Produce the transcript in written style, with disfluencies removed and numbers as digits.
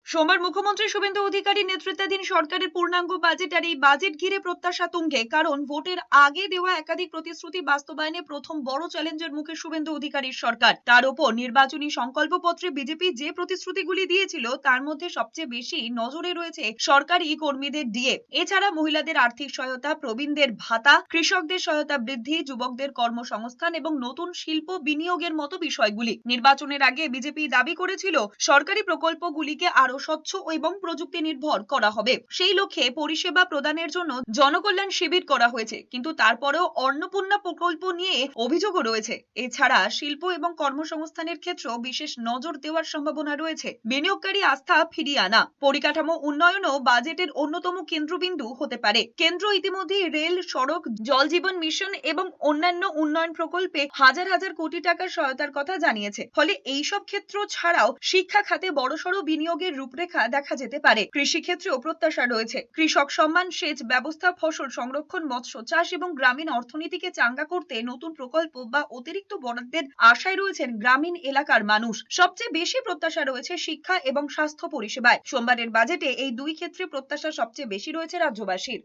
সোমবার মুখ্যমন্ত্রী শুভেন্দু অধিকারীর নেতৃত্বাধীন সরকারের পূর্ণাঙ্গ বাজেট আর এই বাজেট ঘিরে প্রত্যাশা তুঙ্গে, কারণ ভোটের আগে দেওয়া একাধিক প্রতিশ্রুতি বাস্তবায়নে প্রথম বড় চ্যালেঞ্জের মুখে শুভেন্দু অধিকারীর সরকার। তার উপর নির্বাচনী সংকল্পপত্রে বিজেপি যে প্রতিশ্রুতিগুলি দিয়েছিল তার মধ্যে সবচেয়ে বেশি নজরে রয়েছে সরকারি কর্মীদের ডিএ, এছাড়া মহিলাদের আর্থিক সহায়তা, প্রবীণদের ভাতা, কৃষকদের সহায়তা বৃদ্ধি, যুবকদের কর্মসংস্থান এবং নতুন শিল্প বিনিয়োগের মতো বিষয়গুলি। নির্বাচনের আগে বিজেপি দাবি করেছিল সরকারি প্রকল্পগুলিকে আরো স্বচ্ছ এবং প্রযুক্তি নির্ভর করা হবে। সেই লক্ষ্যে পরিষেবা প্রদানের জন্য জনকল্যাণ শিবির করা হয়েছে, কিন্তু তারপরেও অন্নপূর্ণা প্রকল্প নিয়ে অভিযোগও রয়েছে। এছাড়া শিল্প এবং কর্মসংস্থানের ক্ষেত্রেও বিশেষ নজর দেওয়ার সম্ভাবনা রয়েছে। বিনিয়োগকারী আস্থা ফিরিয়ে আনা, পরিকাঠামো উন্নয়নও বাজেটের অন্যতম কেন্দ্রবিন্দু হতে পারে। কেন্দ্র ইতিমধ্যে রেল, সড়ক, জল জীবন মিশন এবং অন্যান্য উন্নয়ন প্রকল্পে হাজার হাজার কোটি টাকার সহায়তার কথা জানিয়েছে। ফলে এইসব ক্ষেত্র ছাড়াও শিক্ষা খাতে বড়সড় বিনিয়োগের রূপরেখা দেখা যেতে পারে। কৃষি ক্ষেত্রেও প্রত্যাশা রয়েছে। কৃষক সম্মান, সেচ ব্যবস্থা, ফসল সংরক্ষণ, মৎস্য চাষ এবং গ্রামীণ অর্থনীতিকে চাঙ্গা করতে নতুন প্রকল্প বা অতিরিক্ত বরাদ্দের আশায় রয়েছেন গ্রামীণ এলাকার মানুষ। সবচেয়ে বেশি প্রত্যাশা রয়েছে শিক্ষা এবং স্বাস্থ্য পরিষেবায়। সোমবারের বাজেটে এই দুই ক্ষেত্রে প্রত্যাশা সবচেয়ে বেশি রয়েছে রাজ্যবাসীর।